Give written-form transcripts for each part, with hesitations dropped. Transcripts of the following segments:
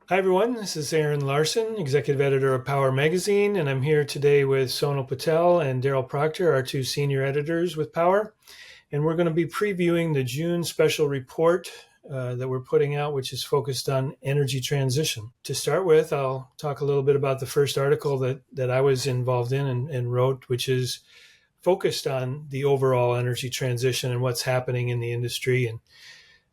Hi, everyone. This is Aaron Larson, executive editor of Power Magazine, and I'm here today with Sonal Patel and Darrell Proctor, our two senior editors with Power. And we're going to be previewing the June special report that we're putting out, which is focused on energy transition. To start with, I'll talk a little bit about the first article that I was involved in and wrote, which is focused on the overall energy transition and what's happening in the industry,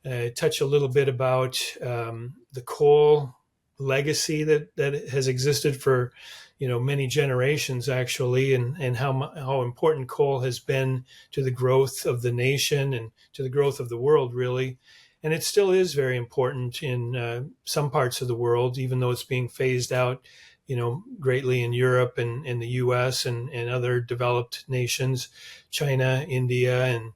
and touch a little bit about the coal legacy that has existed for many generations actually, and how important coal has been to the growth of the nation and to the growth of the world really. And it still is very important in some parts of the world, even though it's being phased out greatly in Europe and in the US and other developed nations. China, India, and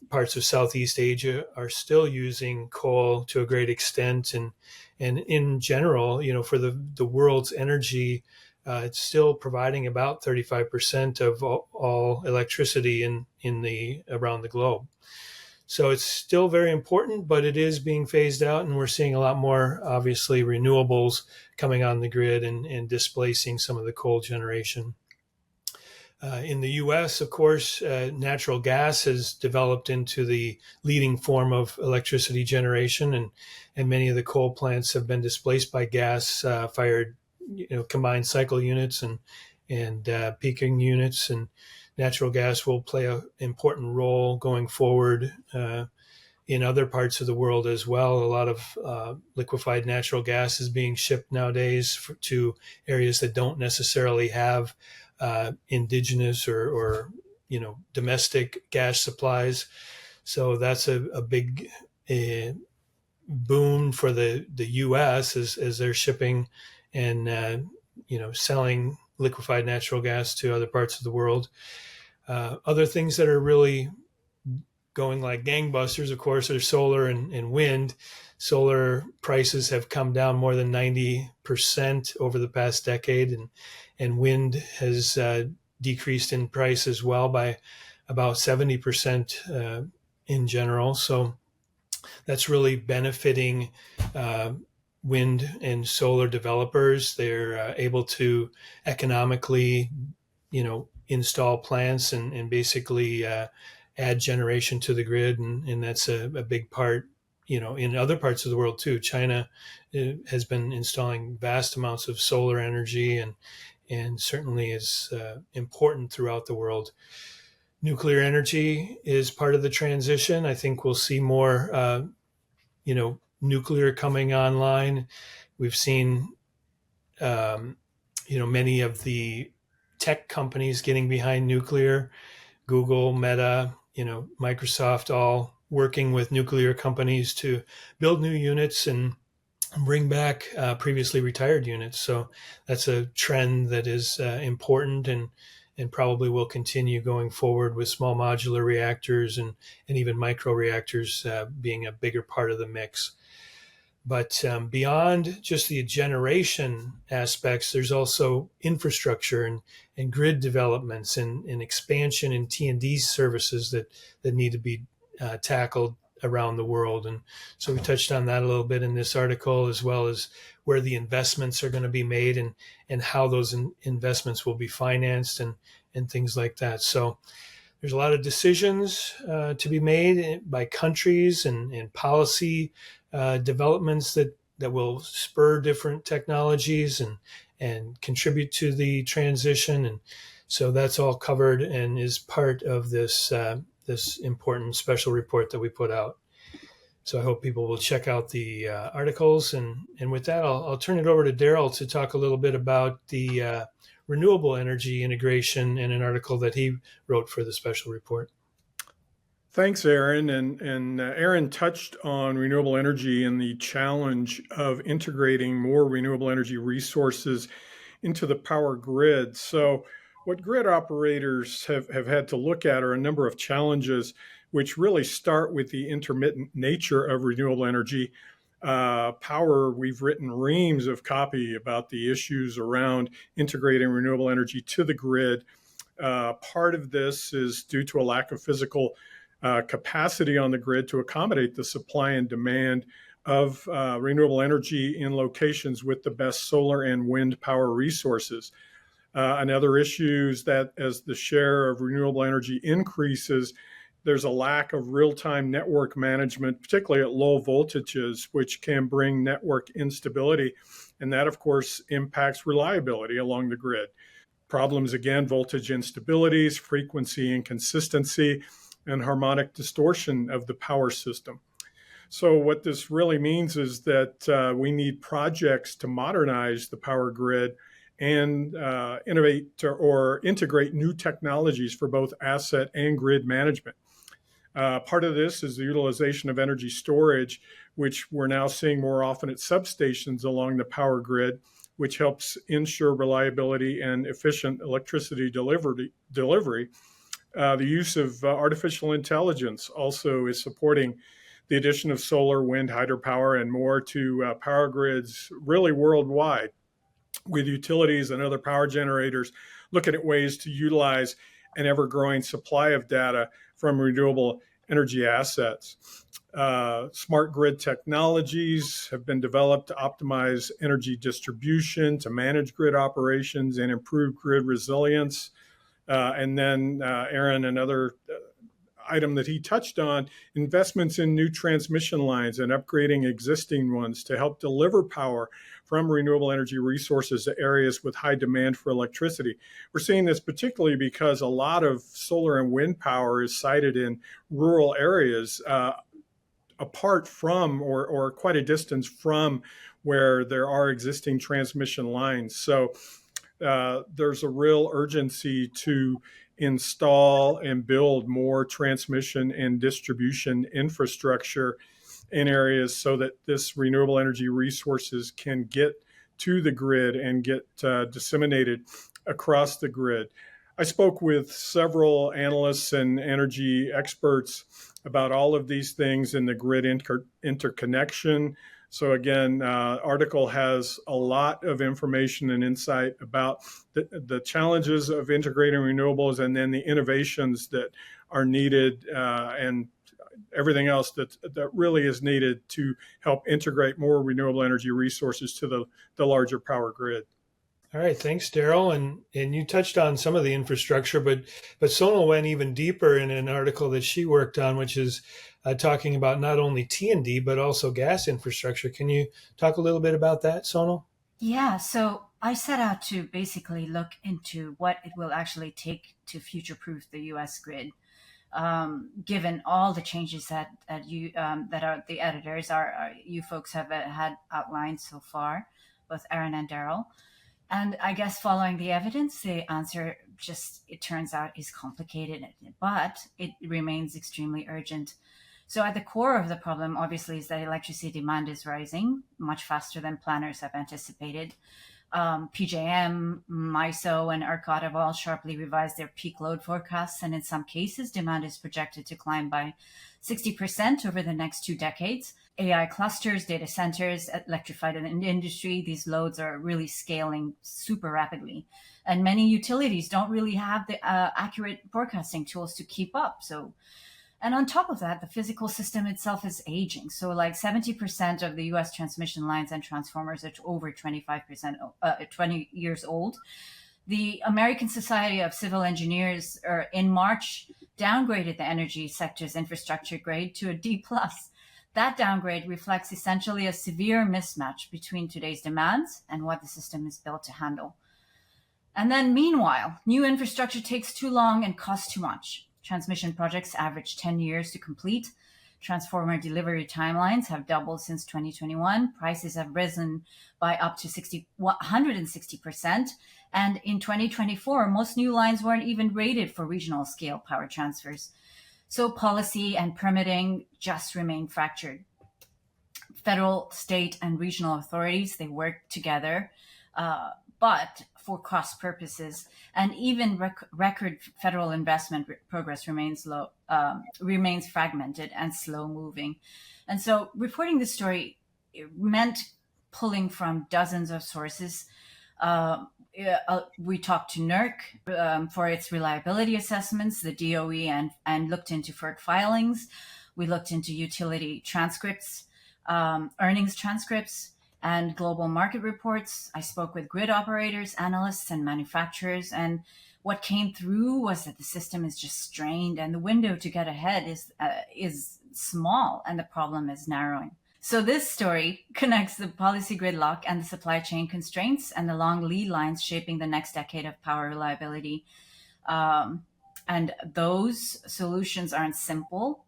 parts of Southeast Asia are still using coal to a great extent, and in general, for the world's energy, it's still providing about 35% of all electricity in the around the globe. So it's still very important, but it is being phased out, and we're seeing a lot more, obviously, renewables coming on the grid and displacing some of the coal generation. In the US, of course, natural gas has developed into the leading form of electricity generation, and many of the coal plants have been displaced by gas-fired, combined cycle units and peaking units. And natural gas will play an important role going forward in other parts of the world as well. A lot of liquefied natural gas is being shipped nowadays to areas that don't necessarily have indigenous or domestic gas supplies. So that's a big boon for the U.S. as they're shipping and selling liquefied natural gas to other parts of the world. Other things that are really going like gangbusters, of course, are solar and wind. Solar prices have come down more than 90% over the past decade, and wind has decreased in price as well by about 70% in general. So that's really benefiting wind and solar developers. They're able to economically, install plants and basically add generation to the grid, and that's a big part. In other parts of the world too. China has been installing vast amounts of solar energy, and certainly is important throughout the world. Nuclear energy is part of the transition. I think we'll see more, nuclear coming online. We've seen, many of the tech companies getting behind nuclear. Google, Meta, Microsoft, all working with nuclear companies to build new units and bring back previously retired units. So that's a trend that is important and probably will continue going forward, with small modular reactors and even micro reactors being a bigger part of the mix. But beyond just the generation aspects, there's also infrastructure and grid developments and expansion in T&D services that need to be tackled around the world. And so we touched on that a little bit in this article, as well as where the investments are going to be made and how those investments will be financed and things like that. So there's a lot of decisions to be made by countries and policy developments that will spur different technologies and contribute to the transition. And so that's all covered and is part of this this important special report that we put out. So I hope people will check out the articles. And with that, I'll turn it over to Darrell to talk a little bit about the renewable energy integration in an article that he wrote for the special report. Thanks, Aaron. And Aaron touched on renewable energy and the challenge of integrating more renewable energy resources into the power grid. So what grid operators have had to look at are a number of challenges, which really start with the intermittent nature of renewable energy. Power, we've written reams of copy about the issues around integrating renewable energy to the grid. Part of this is due to a lack of physical capacity on the grid to accommodate the supply and demand of renewable energy in locations with the best solar and wind power resources. Another issue is that as the share of renewable energy increases, there's a lack of real-time network management, particularly at low voltages, which can bring network instability. And that, of course, impacts reliability along the grid. Problems, again, voltage instabilities, frequency inconsistency, and harmonic distortion of the power system. So what this really means is that we need projects to modernize the power grid and innovate or integrate new technologies for both asset and grid management. Part of this is the utilization of energy storage, which we're now seeing more often at substations along the power grid, which helps ensure reliability and efficient electricity delivery. The use of artificial intelligence also is supporting the addition of solar, wind, hydropower, and more to power grids really worldwide, with utilities and other power generators looking at ways to utilize an ever-growing supply of data from renewable energy assets. Smart grid technologies have been developed to optimize energy distribution, to manage grid operations, and improve grid resilience. And then Aaron, another item that he touched on, investments in new transmission lines and upgrading existing ones to help deliver power from renewable energy resources to areas with high demand for electricity. We're seeing this particularly because a lot of solar and wind power is sited in rural areas apart from or quite a distance from where there are existing transmission lines. So there's a real urgency to install and build more transmission and distribution infrastructure in areas so that this renewable energy resources can get to the grid and get disseminated across the grid. I spoke with several analysts and energy experts about all of these things in the grid interconnection. So again, article has a lot of information and insight about the challenges of integrating renewables and then the innovations that are needed and everything else that really is needed to help integrate more renewable energy resources to the larger power grid. All right, thanks, Darrell. And you touched on some of the infrastructure, but Sonal went even deeper in an article that she worked on, which is talking about not only T&D but also gas infrastructure. Can you talk a little bit about that, Sonal? Yeah, so I set out to basically look into what it will actually take to future-proof the U.S. grid, given all the changes that are the editors you folks have had outlined so far, both Aaron and Darrell. And I guess following the evidence, the answer it turns out, is complicated, but it remains extremely urgent. So at the core of the problem, obviously, is that electricity demand is rising much faster than planners have anticipated. PJM, MISO, and ERCOT have all sharply revised their peak load forecasts, and in some cases, demand is projected to climb by 60% over the next 2 decades. AI clusters, data centers, electrified industry, these loads are really scaling super rapidly. And many utilities don't really have the accurate forecasting tools to keep up. And on top of that, the physical system itself is aging. So like 70% of the US transmission lines and transformers are over 25%, 20 years old. The American Society of Civil Engineers in March downgraded the energy sector's infrastructure grade to a D+. That downgrade reflects essentially a severe mismatch between today's demands and what the system is built to handle. And then meanwhile, new infrastructure takes too long and costs too much. Transmission projects average 10 years to complete. Transformer delivery timelines have doubled since 2021. Prices have risen by up to 160%. And in 2024, most new lines weren't even rated for regional scale power transfers. So policy and permitting just remain fractured. Federal, state, and regional authorities, they work together, but for cost purposes, and even record federal investment progress remains low, remains fragmented and slow moving. And so reporting this story meant pulling from dozens of sources. We talked to NERC for its reliability assessments, the DOE, and looked into FERC filings. We looked into utility transcripts. earnings transcripts, and global market reports. I spoke with grid operators, analysts, and manufacturers, and what came through was that the system is just strained, and the window to get ahead is small, and the problem is narrowing. So this story connects the policy gridlock and the supply chain constraints and the long lead lines shaping the next decade of power reliability. And those solutions aren't simple,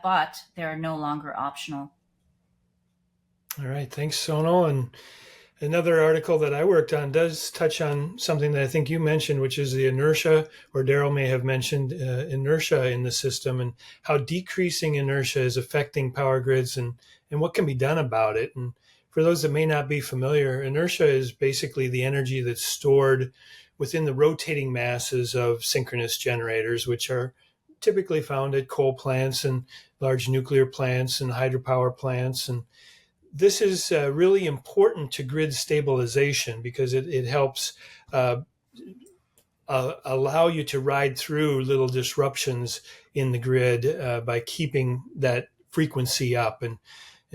but they're no longer optional. All right, thanks, Sonal. And another article that I worked on does touch on something that I think you mentioned, which is the inertia, or Darrell may have mentioned inertia in the system, and how decreasing inertia is affecting power grids, and what can be done about it. And for those that may not be familiar, inertia is basically the energy that's stored within the rotating masses of synchronous generators, which are typically found at coal plants and large nuclear plants and hydropower plants. And this is really important to grid stabilization because it helps allow you to ride through little disruptions in the grid by keeping that frequency up. And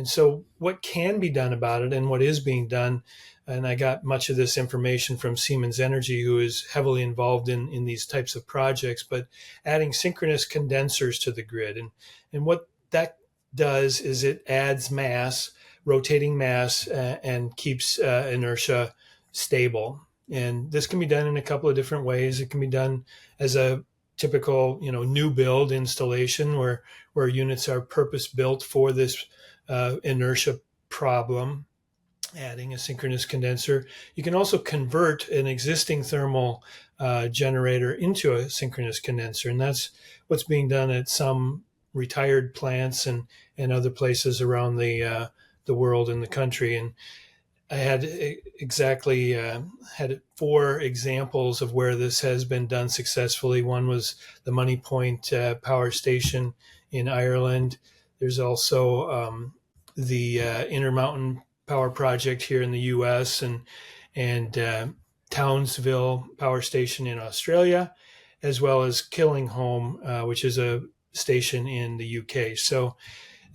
so what can be done about it and what is being done, and I got much of this information from Siemens Energy, who is heavily involved in these types of projects, but adding synchronous condensers to the grid. And what that does is it adds mass, rotating mass, and keeps inertia stable. And this can be done in a couple of different ways. It can be done as a typical, new build installation where units are purpose built for this inertia problem, adding a synchronous condenser. You can also convert an existing thermal generator into a synchronous condenser, and that's what's being done at some retired plants and other places around the world and the country. And I had had 4 examples of where this has been done successfully. One was the Money Point power station in Ireland. There's also the Intermountain Power Project here in the U.S. and Townsville Power Station in Australia, as well as Killingholme, which is a station in the UK. So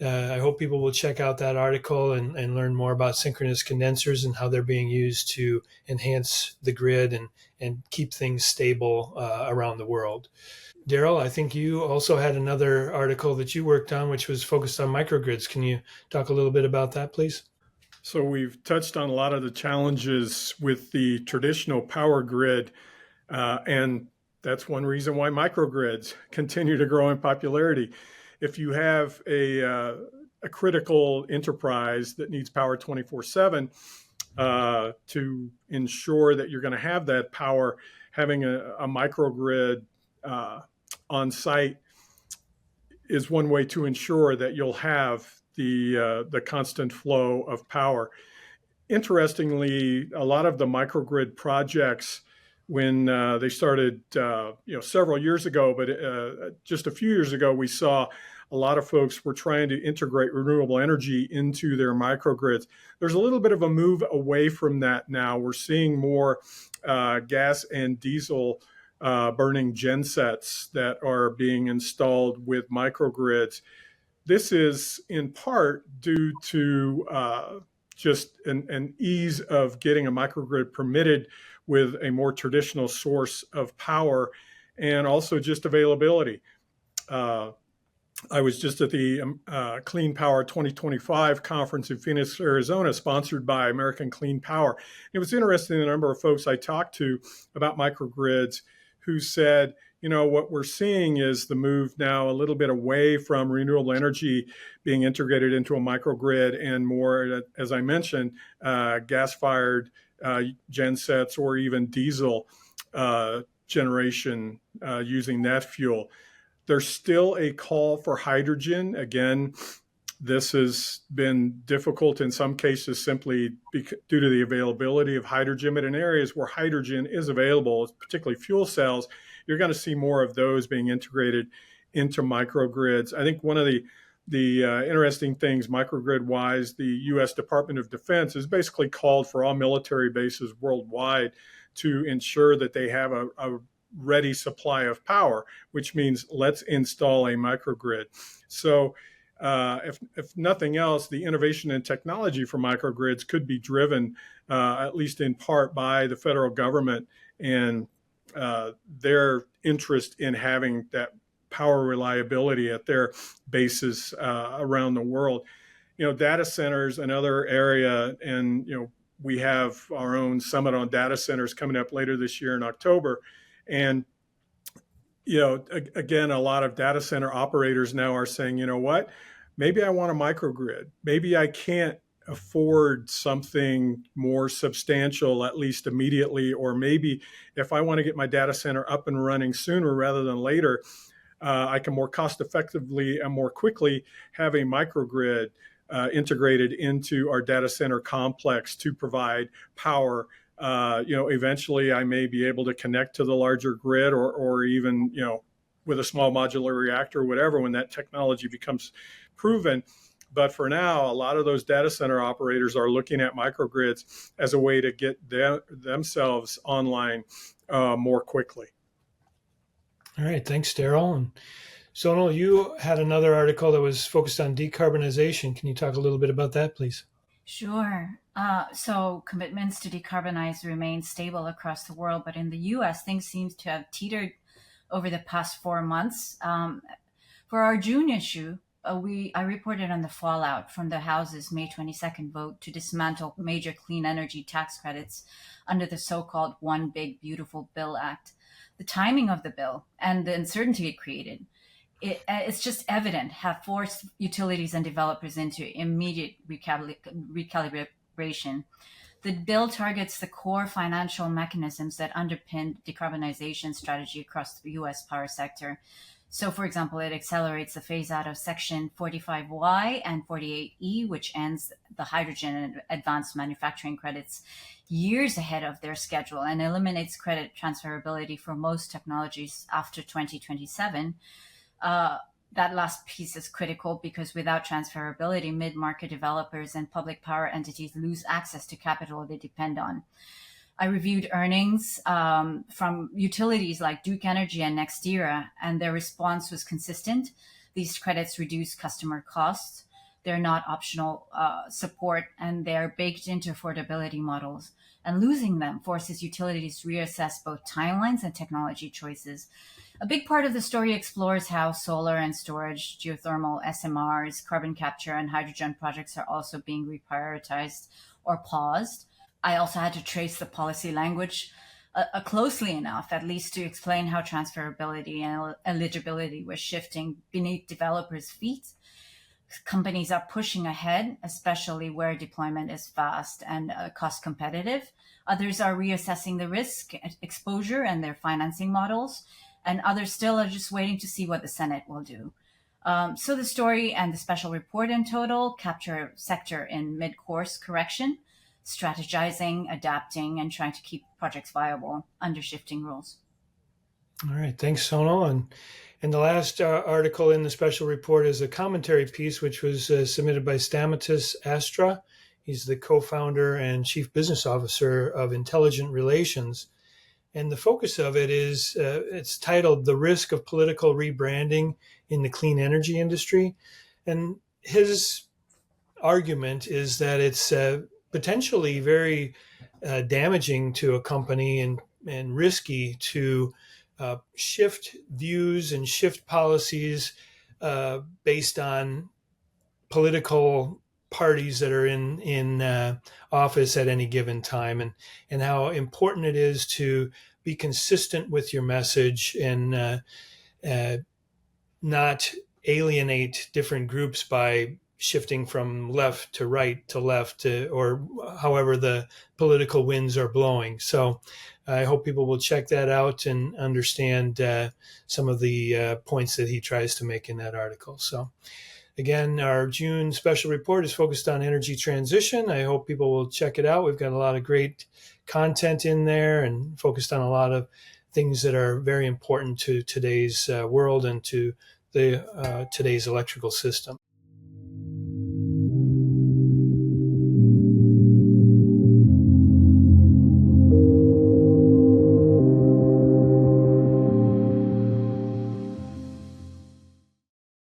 I hope people will check out that article and learn more about synchronous condensers and how they're being used to enhance the grid and keep things stable around the world. Darrell, I think you also had another article that you worked on, which was focused on microgrids. Can you talk a little bit about that, please? So we've touched on a lot of the challenges with the traditional power grid, and that's one reason why microgrids continue to grow in popularity. If you have a critical enterprise that needs power 24/7, to ensure that you're going to have that power, having a microgrid on site is one way to ensure that you'll have the constant flow of power. Interestingly, a lot of the microgrid projects, when they started, several years ago, but just a few years ago, we saw a lot of folks were trying to integrate renewable energy into their microgrids. There's a little bit of a move away from that now. We're seeing more gas and diesel burning gensets that are being installed with microgrids. This is in part due to just an ease of getting a microgrid permitted with a more traditional source of power, and also just availability. I was just at the Clean Power 2025 conference in Phoenix, Arizona, sponsored by American Clean Power. It was interesting, the number of folks I talked to about microgrids who said, what we're seeing is the move now a little bit away from renewable energy being integrated into a microgrid and more, as I mentioned, gas-fired gensets or even diesel generation using that fuel. There's still a call for hydrogen. Again, this has been difficult in some cases simply due to the availability of hydrogen, but in areas where hydrogen is available, particularly fuel cells, you're going to see more of those being integrated into microgrids. I think one of the interesting things microgrid-wise, the U.S. Department of Defense has basically called for all military bases worldwide to ensure that they have a ready supply of power, which means let's install a microgrid. So if nothing else, the innovation and technology for microgrids could be driven, at least in part, by the federal government and their interest in having that power reliability at their bases around the world. Data centers, another area, and we have our own summit on data centers coming up later this year in October, and again, a lot of data center operators now are saying, what, maybe I want a microgrid. Maybe I can't afford something more substantial, at least immediately, or maybe if I want to get my data center up and running sooner rather than later, I can more cost effectively and more quickly have a microgrid integrated into our data center complex to provide power. Eventually I may be able to connect to the larger grid or even, with a small modular reactor or whatever, when that technology becomes proven. But for now, a lot of those data center operators are looking at microgrids as a way to get themselves online more quickly. All right, thanks, Darrell. And Sonal, you had another article that was focused on decarbonization. Can you talk a little bit about that, please? Sure. So commitments to decarbonize remain stable across the world, but in the US, things seem to have teetered over the past 4 months. For our June issue, I reported on the fallout from the House's May 22nd vote to dismantle major clean energy tax credits under the so-called One Big Beautiful Bill Act. The timing of the bill and the uncertainty it created, it's just evident, have forced utilities and developers into immediate recalibration. The bill targets the core financial mechanisms that underpin decarbonization strategy across the U.S. power sector. So, for example, it accelerates the phase out of Section 45Y and 48E, which ends the hydrogen and advanced manufacturing credits years ahead of their schedule and eliminates credit transferability for most technologies after 2027. That last piece is critical because without transferability, mid-market developers and public power entities lose access to capital they depend on. I reviewed earnings from utilities like Duke Energy and NextEra, and their response was consistent. These credits reduce customer costs. They're not optional support, and they're baked into affordability models. And losing them forces utilities to reassess both timelines and technology choices. A big part of the story explores how solar and storage, geothermal, SMRs, carbon capture, and hydrogen projects are also being reprioritized or paused. I also had to trace the policy language closely enough, at least to explain how transferability and eligibility was shifting beneath developers' feet. Companies are pushing ahead, especially where deployment is fast and cost competitive. Others are reassessing the risk exposure and their financing models, and others still are just waiting to see what the Senate will do. So the story and the special report in total capture sector in mid-course correction, strategizing, adapting, and trying to keep projects viable under shifting rules. All right, thanks, Sonal. And the last article in the special report is a commentary piece, which was submitted by Stamatis Astra. He's the co-founder and chief business officer of Intelligent Relations. And the focus of it is, it's titled The Risk of Political Rebranding in the Clean Energy Industry. And his argument is that it's potentially very damaging to a company and risky to shift views and shift policies based on political parties that are in office at any given time, and how important it is to be consistent with your message and not alienate different groups by shifting from left to right to left to, or however the political winds are blowing. So I hope people will check that out and understand some of the points that he tries to make in that article. So again, our June special report is focused on energy transition. I hope people will check it out. We've got a lot of great content in there and focused on a lot of things that are very important to today's world and to the today's electrical system.